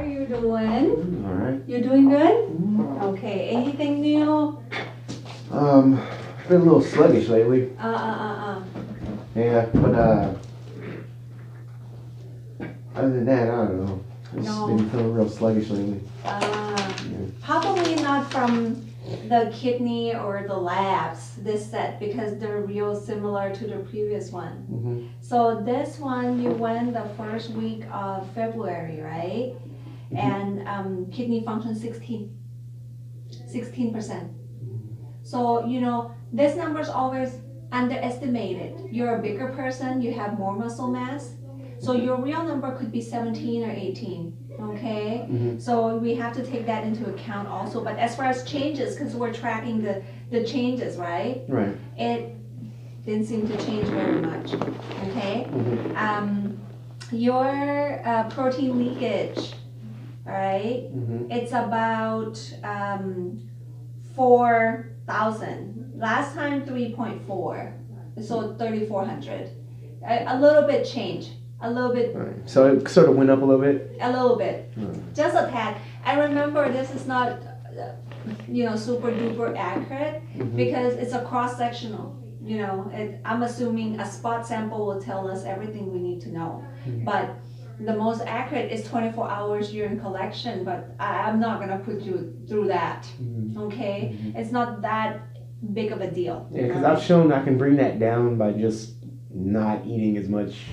are you doing? All right. You're doing good? Okay. Anything new? Been a little sluggish lately. Yeah, but other than that, I don't know. Just been feeling real sluggish lately. Probably not from the kidney or the labs, this set, because they're real similar to the previous one. Mm-hmm. So this one, you went the first week of February, right? Mm-hmm. And kidney function 16%. So, you know, this number is always underestimated. You're a bigger person, you have more muscle mass. So your real number could be 17 or 18, okay? Mm-hmm. So we have to take that into account also. But as far as changes, because we're tracking the changes, right? Right. It didn't seem to change very much, okay? Mm-hmm. Your protein leakage, all right? Mm-hmm. It's about 4,000. Last time 3.4, so 3,400. A little bit change. A little bit. Right. So it sort of went up a little bit? A little bit. Right. Just a tad. And remember, this is not, super duper accurate because it's a cross-sectional. I'm assuming a spot sample will tell us everything we need to know. But the most accurate is 24 hours urine collection, but I'm not going to put you through that, okay? It's not that big of a deal. Yeah, because I've shown I can bring that down by just not eating as much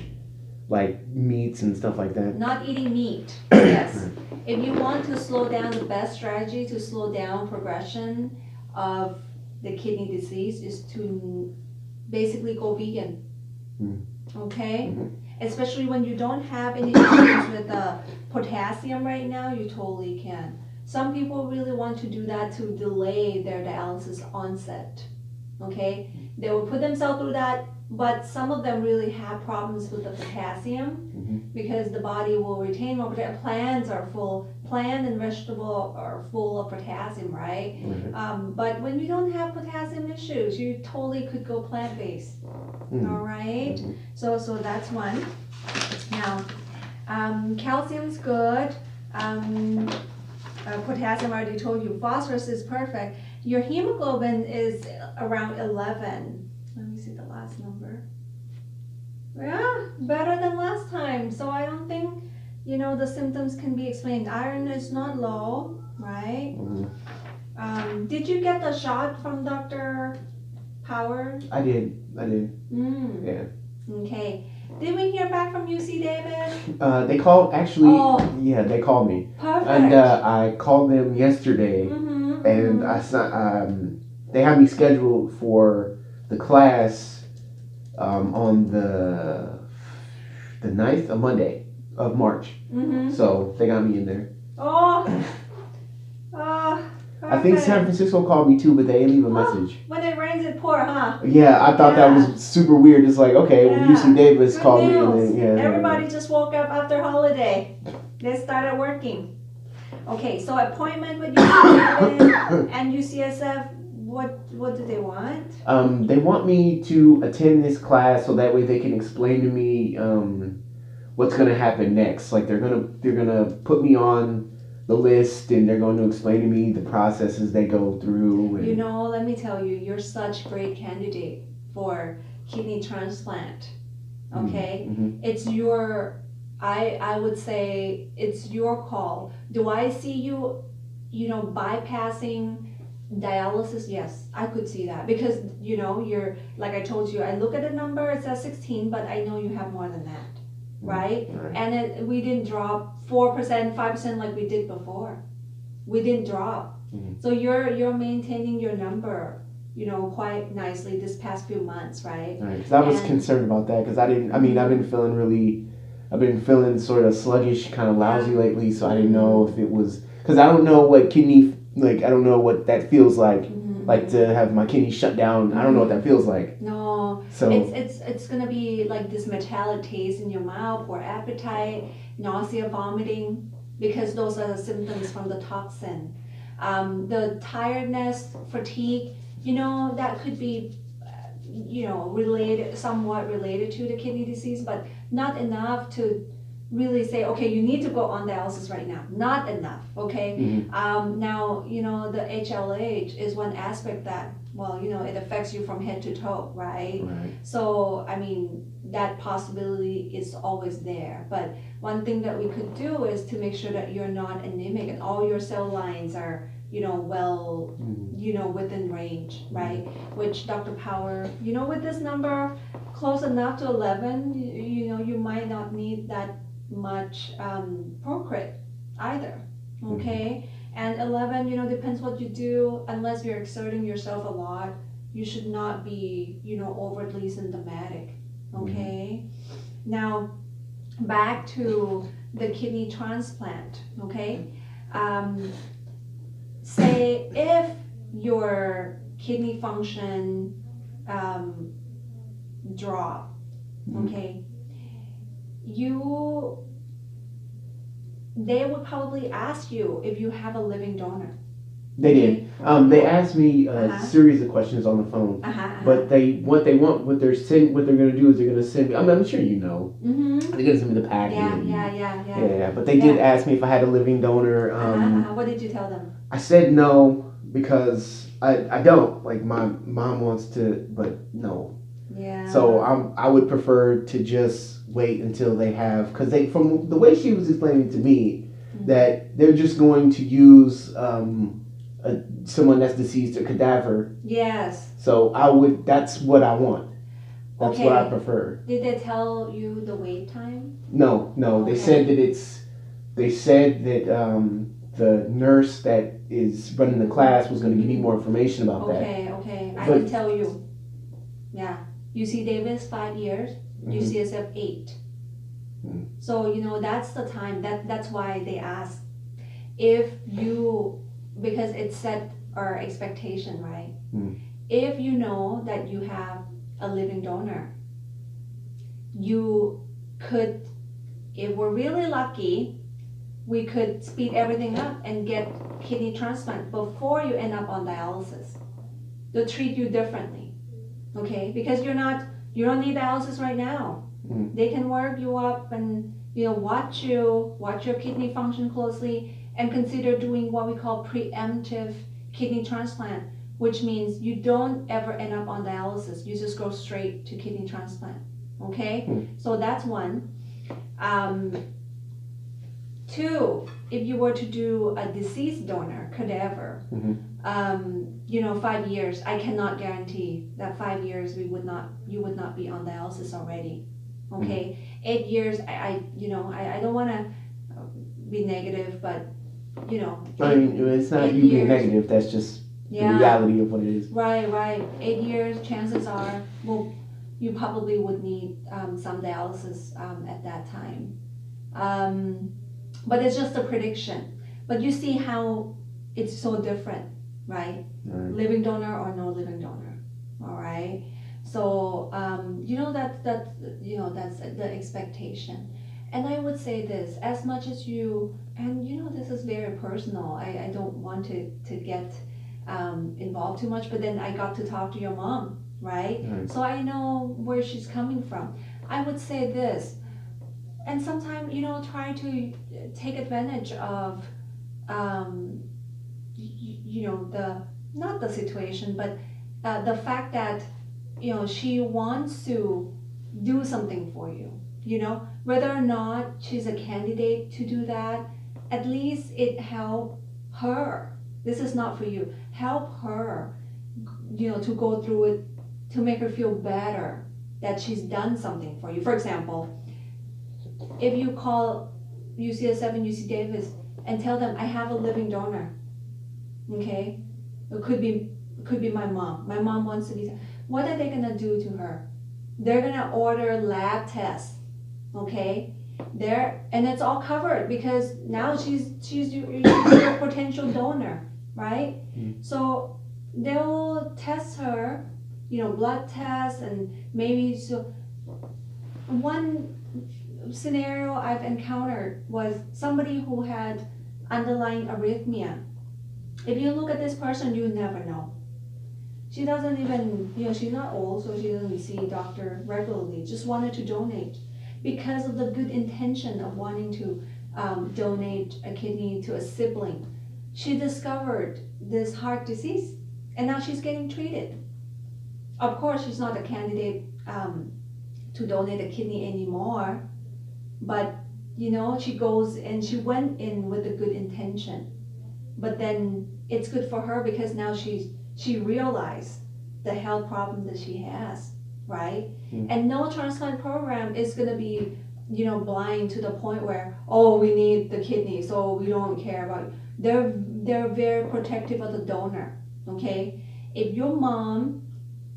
like meats and stuff like that. Not eating meat, yes. If you want to slow down, the best strategy to slow down progression of the kidney disease is to basically go vegan, okay? Especially when you don't have any issues with the potassium right now, you totally can. Some people really want to do that to delay their dialysis onset, okay? They will put themselves through that, but some of them really have problems with the potassium because the body will retain more potassium. Plant and vegetable are full of potassium, right? But when you don't have potassium issues, you totally could go plant-based, all right? So that's one. Now, calcium's good. Potassium, I already told you. Phosphorus is perfect. Your hemoglobin is around 11. Let me see the last number. Yeah, better than last time. So I don't think, the symptoms can be explained. Iron is not low, right? Did you get the shot from Dr. Power? I did. Yeah. Okay. Did we hear back from UC Davis? They called, actually, yeah, they called me. Perfect. And I called them yesterday, and they had me scheduled for the class on the 9th, a Monday of March. So they got me in there. I think San Francisco called me too, but they didn't leave a message. When it rains, it pours, huh? Yeah, I thought that was super weird. It's like, okay, well, UC Davis called me, and then everybody just woke up after holiday. They started working. Okay, so appointment with UC Davis and UCSF. What do they want? They want me to attend this class so that way they can explain to me what's gonna happen next. Like they're gonna put me on the list, and they're going to explain to me the processes they go through. And let me tell you, you're such a great candidate for kidney transplant. Okay, it's your. I would say it's your call. Do I see you, bypassing dialysis? Yes, I could see that because you're, like I told you, I look at the number, it says 16, but I know you have more than that. Right? And we didn't drop 4%, 5% like we did before. We didn't drop. So you're maintaining your number, quite nicely this past few months, right? Right. Because I was concerned about that because I've been feeling sort of sluggish, kind of lousy lately. So I didn't know if it was because I don't know what kidney, I don't know what that feels like. Like to have my kidney shut down. I don't know what that feels like. No, so it's gonna be like this metallic taste in your mouth, poor appetite, nausea, vomiting, because those are the symptoms from the toxin. The tiredness, fatigue, that could be, somewhat related to the kidney disease, but not enough to really say, okay, you need to go on dialysis right now. Not enough, okay? Now, the HLH is one aspect that, well, it affects you from head to toe, right? So, I mean, that possibility is always there. But one thing that we could do is to make sure that you're not anemic and all your cell lines are, well, within range, right? Which Dr. Power, with this number close enough to 11, you might not need that much procrit either, okay? And 11, depends what you do. Unless you're exerting yourself a lot, you should not be, overtly symptomatic, okay? Now, back to the kidney transplant, okay? Say if your kidney function drop, okay? They would probably ask you if you have a living donor. They did. They asked me a series of questions on the phone, but what they're gonna do is they're gonna send me. I'm sure you know. They're gonna send me the packet. Yeah. But they did ask me if I had a living donor. What did you tell them? I said no because I don't. Like my mom wants to, but no. Yeah. So I would prefer to just wait until they have, because from the way she was explaining to me, that they're just going to use someone that's deceased, a cadaver. Yes. So that's what I want. That's what I prefer. Did they tell you the wait time? No. Okay. They said that the nurse that is running the class was going to give me more information about that. Okay. I can tell you. Yeah. UC Davis 5 years. UCSF 8. So that's the time. That's why they ask if you, because it set our expectation, right? If you know that you have a living donor, you could, if we're really lucky, we could speed everything up and get kidney transplant before you end up on dialysis. They'll treat you differently, okay? Because you don't need dialysis right now. They can work you up and watch your kidney function closely and consider doing what we call preemptive kidney transplant, which means you don't ever end up on dialysis. You just go straight to kidney transplant. Okay? So that's one. 2, if you were to do a deceased donor cadaver, 5 years, I cannot guarantee that 5 years you would not be on dialysis already. Okay, 8 years, I don't want to be negative, but I mean, it's not you being negative. That's just the reality of what it is. Right. 8 years, chances are, you probably would need some dialysis at that time. But it's just a prediction. But you see how it's so different, right? Living donor or no living donor. All right. So that's the expectation. And I would say this, as much as this is very personal. I don't want to get involved too much, but then I got to talk to your mom, right? So I know where she's coming from. I would say this, and sometimes try to take advantage of not the situation, but the fact that she wants to do something for you. Whether or not she's a candidate to do that, at least it help her. This is not for you. Help her, to go through it, to make her feel better that she's done something for you. For example, if you call UCSF and UC Davis and tell them, I have a living donor, okay? It could be my mom. My mom wants to be. What are they gonna do to her? They're gonna order lab tests, okay? And it's all covered because now she's your potential donor, right? So they'll test her, blood tests, and maybe one scenario I've encountered was somebody who had underlying arrhythmia. If you look at this person, you never know. She doesn't even, she's not old, so she doesn't see a doctor regularly, just wanted to donate. because of the good intention of wanting to donate a kidney to a sibling. She discovered this heart disease, and now she's getting treated. Of course, she's not a candidate to donate a kidney anymore, but she goes and she went in with a good intention. But then it's good for her because now she realized the health problem that she has, right? And no transplant program is going to be blind to the point where, oh, we need the kidney, so we don't care about it. They're very protective of the donor. Okay, if your mom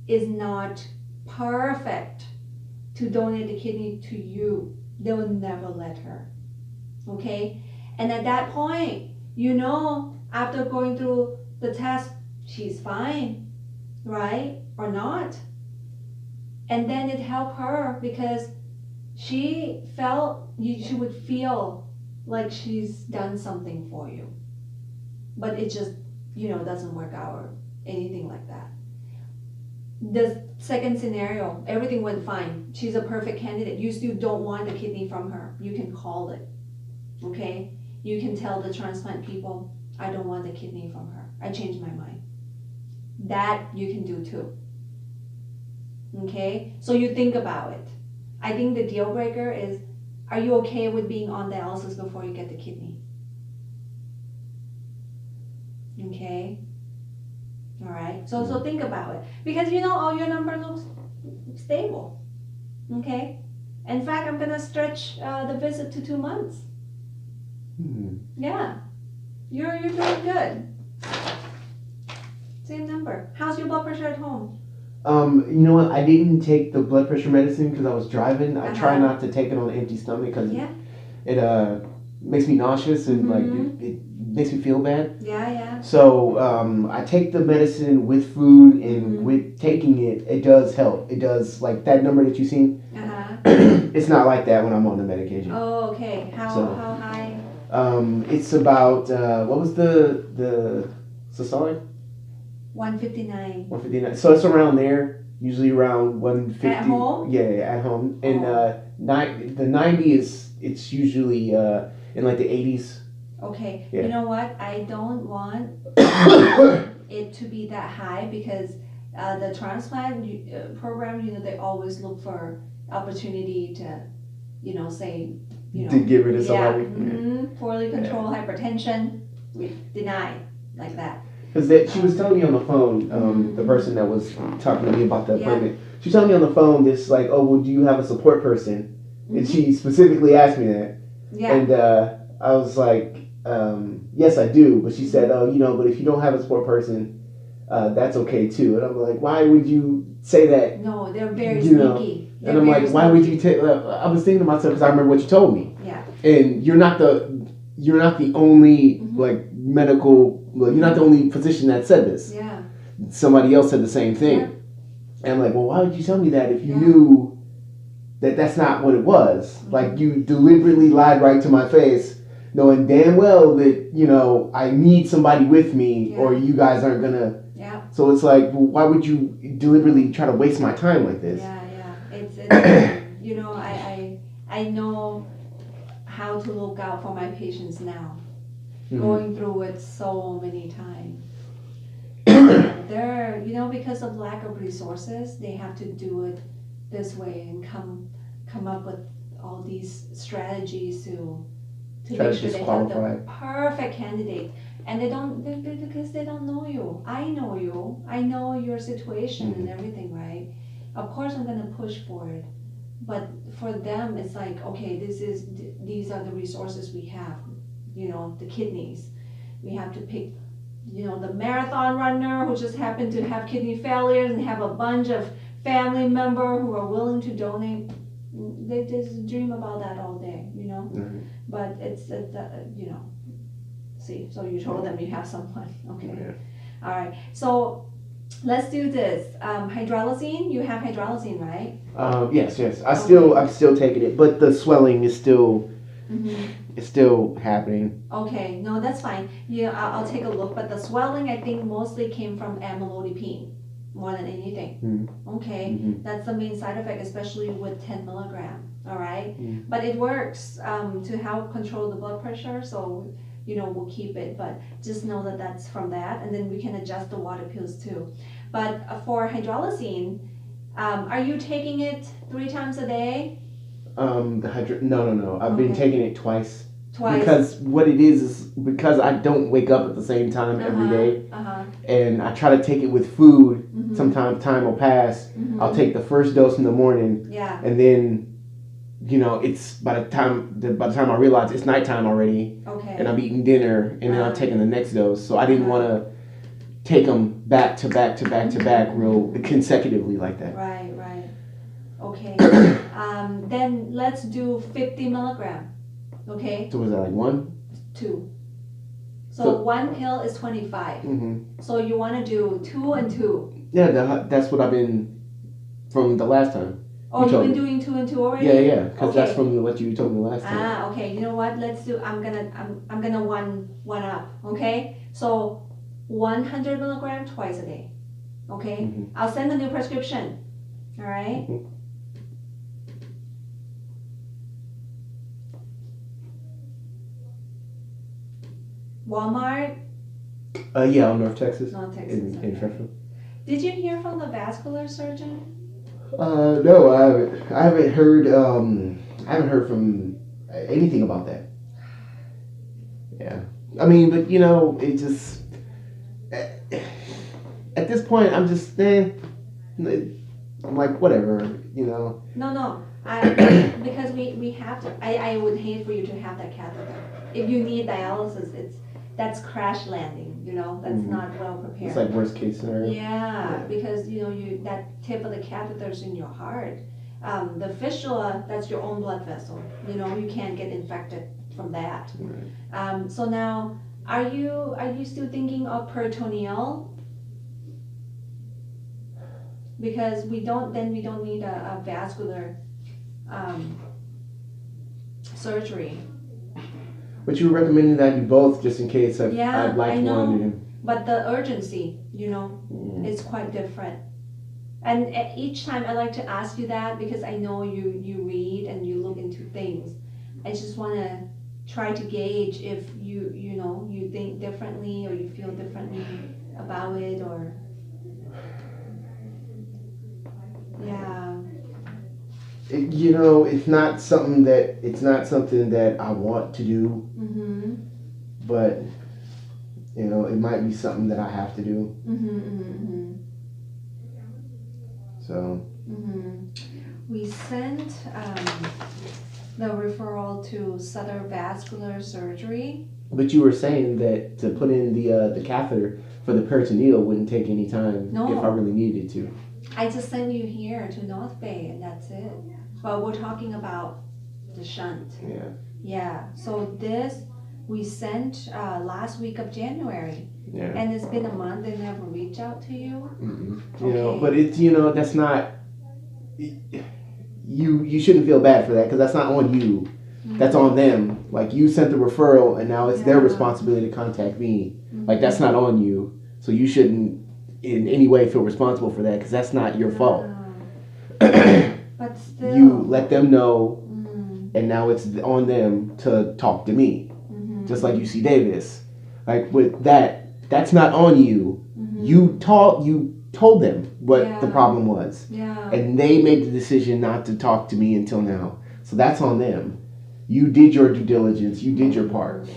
is not perfect to donate the kidney to you, they will never let her. Okay, and at that point, after going through the test, she's fine, right? Or not. And then it helped her because she would feel like she's done something for you. But it just, doesn't work out or anything like that. The second scenario, everything went fine. She's a perfect candidate. You still don't want the kidney from her. You can call it, okay? You can tell the transplant people, I don't want the kidney from her. I changed my mind. That you can do too. Okay? So you think about it. I think the deal breaker is, are you okay with being on dialysis before you get the kidney? Okay? All right? So think about it. Because all your number looks stable. Okay? In fact, I'm going to stretch the visit to 2 months. Yeah. You're doing good. Same number. How's your blood pressure at home? You know what? I didn't take the blood pressure medicine because I was driving. I try not to take it on an empty stomach because it makes me nauseous and it makes me feel bad. Yeah. So I take the medicine with food, and with taking it, it does help. It does, like that number that you seen. It's not like that when I'm on the medication. Oh, okay. How high? It's about what was the systolic? 159. 159. So it's around there. Usually around 150. At home? Yeah, at home. And the 90 it's usually in like the 80s. Okay. Yeah. You know what? I don't want it to be that high because the transplant program, they always look for opportunity to, say, to get rid of somebody. Poorly controlled hypertension, we deny like that. Because she was telling me on the phone, the person that was talking to me about the appointment, she was telling me on the phone this, like, oh, well, do you have a support person? And she specifically asked me that. Yeah. And I was like, yes, I do. But she said, oh, but if you don't have a support person, that's okay too. And I'm like, why would you say that? No, they're very sneaky. And I'm like, why would you take? I was thinking to myself because I remember what you told me. Yeah. And you're not the only like medical. Well, you're not the only physician that said this. Yeah. Somebody else said the same thing. Yeah. And I'm like, well, why would you tell me that if you knew that that's not what it was? Like, you deliberately lied right to my face, knowing damn well that, I need somebody with me or you guys aren't going to. Yeah. So it's like, well, why would you deliberately try to waste my time like this? Yeah. It's I know how to look out for my patients now. Going through it so many times. They're, because of lack of resources, they have to do it this way and come up with all these strategies to make sure they have the perfect candidate. And because they don't know you. I know you. I know your situation and everything, right? Of course I'm gonna push for it. But for them, it's like, okay, these are the resources we have. The kidneys. We have to pick, the marathon runner who just happened to have kidney failures and have a bunch of family member who are willing to donate. They just dream about that all day, But it's, see, so you told them you have someone. Okay. Yeah. All right. So let's do this. Hydralazine, you have hydralazine, right? Yes. I'm still taking it, but the swelling is still it's still happening. Okay, no, that's fine. Yeah, I'll take a look. But the swelling, I think, mostly came from amlodipine. more than anything. Okay, that's the main side effect, especially with 10 milligram. All right, but it works to help control the blood pressure. So we'll keep it, but just know that that's from that, and then we can adjust the water pills too. But for hydralazine, are you taking it 3 times a day? No. I've been taking it twice. Twice. Because what it is because I don't wake up at the same time every day, and I try to take it with food. Sometimes time will pass. I'll take the first dose in the morning, and then it's by the time I realize it's nighttime already, and I'm eating dinner, and then I'm taking the next dose. So I didn't want to take them back to back to back to back real consecutively like that. Right. Okay. Then let's do 50 milligram. Okay. So was that like 1? 2. So 1 pill is 25. So you want to do 2 and 2. Yeah, that's what I've been from the last time. Oh, you've been doing 2 and 2 already? Yeah, because that's from what you told me last time. Okay. You know what? Let's do. I'm gonna one up. Okay. So 100 milligram twice a day. Okay. I'll send a new prescription. All right. Walmart. Yeah, North Texas. North Texas. In Fairfield. Did you hear from the vascular surgeon? No, I haven't. I haven't heard. I haven't heard from anything about that. Yeah, I mean, but it just at this point, I'm just I'm like whatever, No. Because we have to. I would hate for you to have that catheter. If you need dialysis, that's crash landing. That's not well prepared. It's like worst case scenario. Yeah, because that tip of the catheter is in your heart. The fistula, that's your own blood vessel. You can't get infected from that. Right. So now, are you still thinking of peritoneal? Because we don't need a vascular surgery. But you were recommending that I do both just in case I'd like I know, one. But the urgency, is quite different. And each time I like to ask you that because I know you read and you look into things. I just want to try to gauge if you think differently or you feel differently about it or. Yeah. It's not something that I want to do. But it might be something that I have to do. So. We sent the referral to Sutter Vascular Surgery. But you were saying that to put in the catheter for the peritoneal wouldn't take any time if I really needed it to. I just sent you here to North Bay and that's it. But we're talking about the shunt. Yeah. Yeah. So this we sent last week of January. Yeah. And it's been a month. They never reached out to you. But it's that's not. You shouldn't feel bad for that because that's not on you. That's on them. Like you sent the referral and now it's their responsibility to contact me. Like that's not on you. So you shouldn't in any way feel responsible for that because that's not your fault. But still. You let them know and now it's on them to talk to me. Just like UC Davis. Like with that's not on you. You told them what the problem was. Yeah. And they made the decision not to talk to me until now. So that's on them. You did your due diligence. You did your part.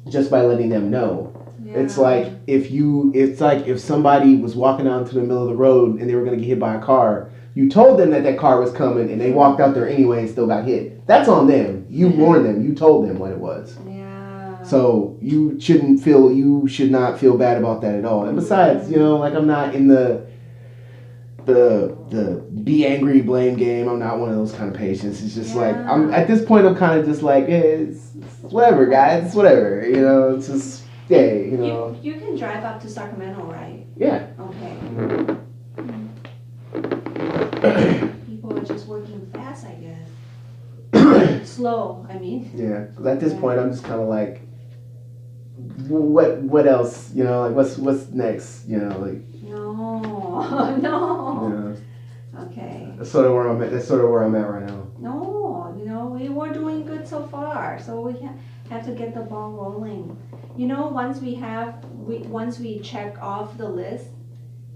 Just by letting them know. Yeah. It's like if somebody was walking out into the middle of the road and they were going to get hit by a car. You told them that car was coming and they walked out there anyway and still got hit. That's on them. You warned them. You told them what it was. Yeah. So you should not feel bad about that at all. And besides, like I'm not in the be angry blame game. I'm not one of those kind of patients. It's just like I'm at this point. I'm kind of just like it's whatever, guys. It's whatever. It's just You can drive up to Sacramento, right? Yeah. Okay. People are just working fast, I guess. Slow, I mean. Yeah. At this point, I'm just kind of like, what else? Like what's next? Like. No, No, no. Yeah. Okay. That's sort of where I'm at. That's sort of where I'm at right now. No, we were doing good so far, so we have to get the ball rolling. Once we check off the list,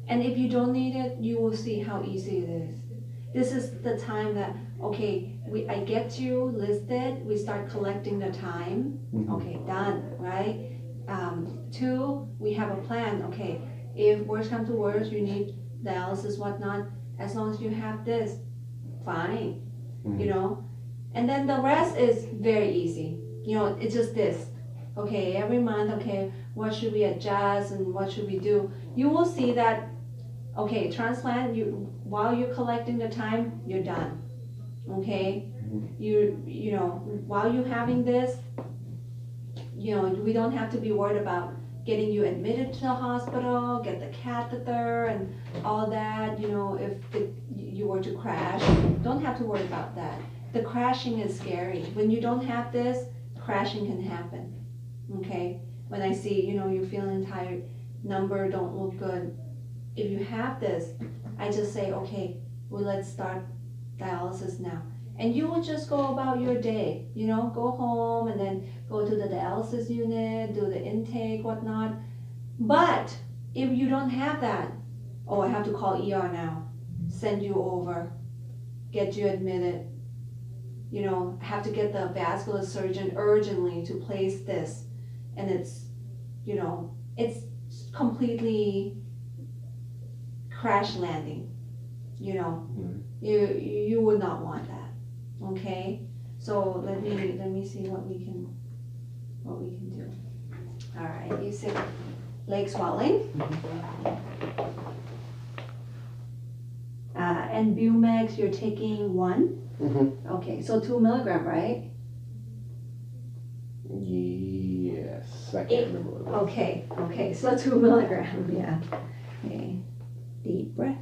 and if you don't need it, you will see how easy it is. This is the time that, okay, I get you listed, we start collecting the time. Mhm. Okay, done, right? Two, we have a plan. Okay, if worst comes to worst, you need dialysis, whatnot, as long as you have this, fine, and then the rest is very easy. It's just this. Okay, every month, okay, what should we adjust and what should we do? You will see that, okay, transplant, while you're collecting the time, you're done. Okay? While you're having this, we don't have to be worried about getting you admitted to the hospital, get the catheter and all that. If you were to crash, don't have to worry about that. The crashing is scary. When you don't have this, crashing can happen. Okay? When I see, you're feeling tired, number don't look good. If you have this, I just say, okay, well, let's start dialysis now. And you will just go about your day, go home and then go to the dialysis unit, do the intake, whatnot. But if you don't have that, oh, I have to call ER now, send you over, get you admitted, have to get the vascular surgeon urgently to place this. And it's completely crash landing, you would not want that. Okay, so let me see what we can do. All right, you said leg swelling, and Bumex you're taking 1. Okay, so 2 milligram, right? Yes, I can't remember what it was. Okay, so 2 milligram, yeah. Okay, deep breath.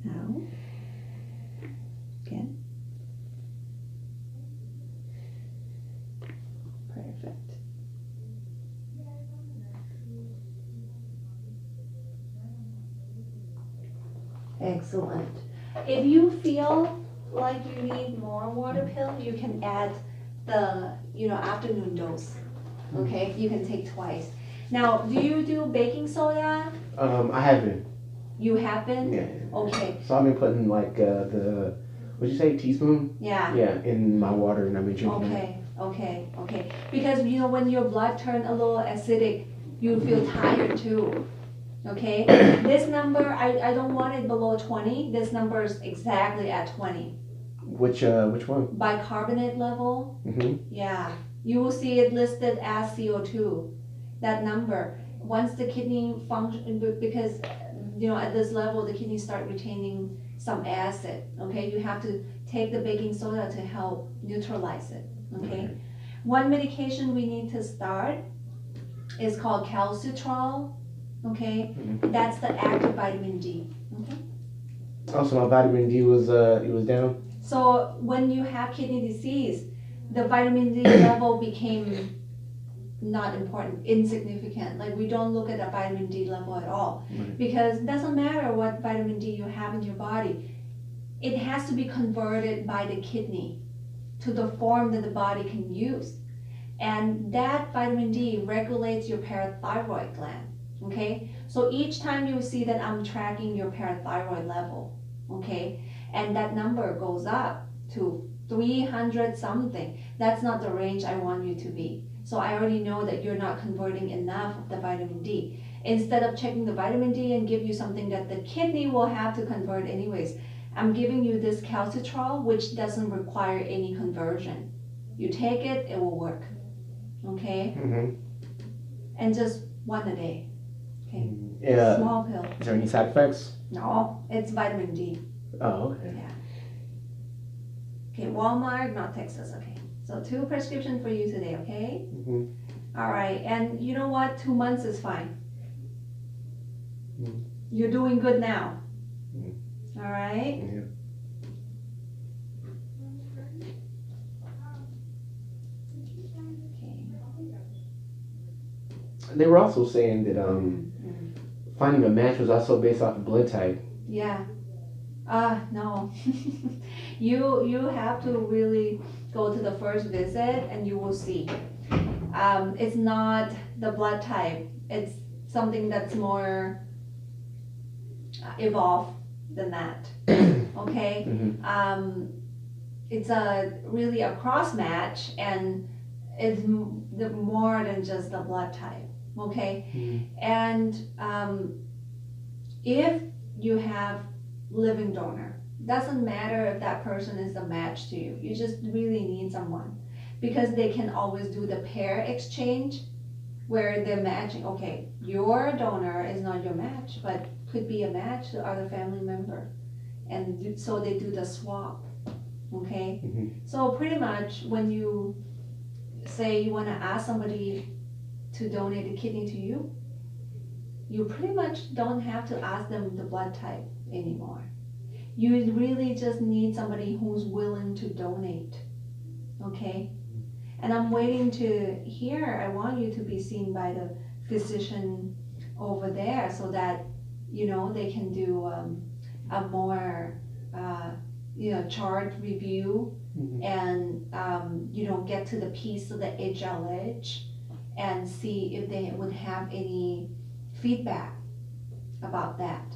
Out. Again. Perfect. Excellent. If you feel like you need more water pill, you can add the afternoon dose. Okay, you can take twice. Now, do you do baking soda? I haven't. You haven't? Yeah. Okay. So I've been putting like what'd you say, teaspoon? Yeah. Yeah, in my water, and I've been drinking it. Okay. Because when your blood turns a little acidic, you feel tired too. Okay. This number, I don't want it below 20. This number is exactly at 20. Which one? Bicarbonate level. Yeah. You will see it listed as CO2. That number. Once the kidney function, because at this level the kidneys start retaining some acid. Okay, you have to take the baking soda to help neutralize it. Okay. One medication we need to start is called calcitrol. Okay, that's the active vitamin D. Okay. Also, my vitamin D was down. So when you have kidney disease, the vitamin D level became not important, insignificant. Like we don't look at the vitamin D level at all, because it doesn't matter what vitamin D you have in your body. It has to be converted by the kidney to the form that the body can use. And that vitamin D regulates your parathyroid gland. Okay, so each time you see that I'm tracking your parathyroid level, okay, and that number goes up to 300 something, that's not the range I want you to be. So I already know that you're not converting enough of the vitamin D. Instead of checking the vitamin D and give you something that the kidney will have to convert anyways, I'm giving you this calcitrol, which doesn't require any conversion. You take it, it will work. Okay? And just 1 a day. Okay? Yeah. Small pill. Is there any side effects? No, it's vitamin D. Oh, okay. Yeah. Okay, Walmart, not Texas. Okay. So 2 prescriptions for you today, okay? All right, and you know what? 2 months is fine. You're doing good now. All right? Yeah. Okay. They were also saying that finding a match was also based off of blood type. Yeah. No. You have to really go to the first visit and you will see. It's not the blood type. It's something that's more evolved than that. Okay? It's really a cross match, and it's more than just the blood type. Okay? And if you have living donor, doesn't matter if that person is a match to you. You just really need someone, because they can always do the pair exchange where they're matching. Okay, your donor is not your match, but could be a match to other family member, and so they do the swap. Okay, so pretty much when you say you want to ask somebody to donate a kidney to you, you pretty much don't have to ask them the blood type anymore. You really just need somebody who's willing to donate. Okay? And I'm waiting to hear, I want you to be seen by the physician over there so that, they can do a more, chart review and, get to the piece of the HLH and see if they would have any feedback about that.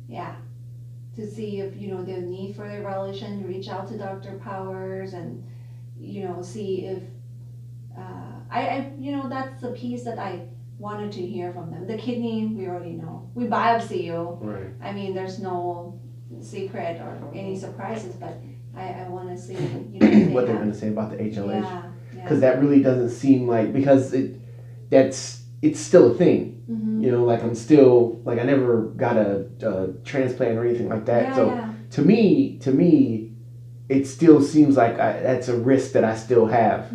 Yeah. To see if, their need for evaluation, reach out to Dr. Powers and, see if, that's the piece that I wanted to hear from them. The kidney, we already know. We biopsy you. Right. I mean, there's no secret or any surprises, but I want to see, what they're going to say about the HLH. Yeah. Because that really doesn't seem like, because it's still a thing. Like I'm still, like I never got a transplant or anything like that. To me, it still seems like that's a risk that I still have.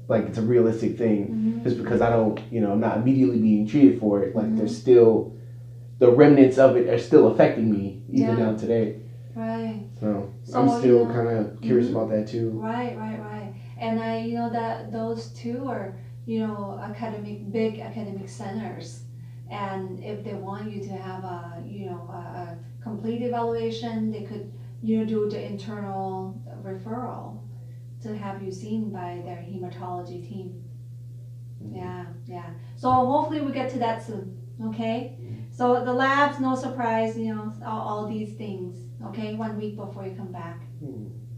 Like it's a realistic thing. Just because I don't, I'm not immediately being treated for it. Like there's still, the remnants of it are still affecting me even now today. Right. So I'm still kind of curious about that too. Right. And that those two are, big academic centers. And if they want you to have a complete evaluation, they could, do the internal referral to have you seen by their hematology team. Yeah. So hopefully we get to that soon, okay? So the labs, no surprise, all these things, okay? 1 week before you come back.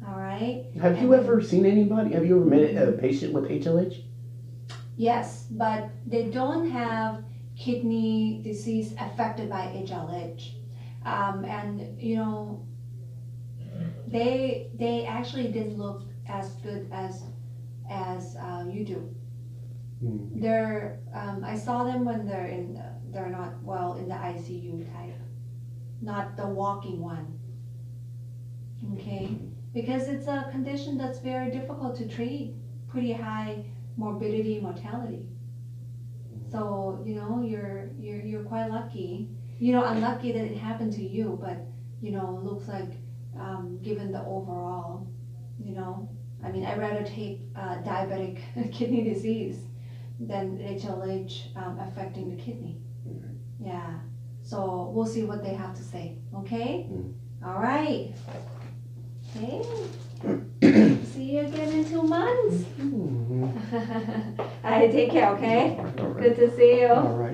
All right? Have you ever seen anybody? Have you ever met a patient with HLH? Yes, but they don't have kidney disease affected by HLH. And they actually didn't look as good as you do. They're I saw them when they're not well in the ICU type, not the walking one. Okay, because it's a condition that's very difficult to treat, pretty high morbidity, mortality. So you're quite lucky. Unlucky that it happened to you, but looks like given the overall, I'd rather take diabetic kidney disease than HLH affecting the kidney. Yeah. So we'll see what they have to say. Okay. All right. Okay. See you again in 2 months. All right, take care, okay? All right. Good to see you. All right.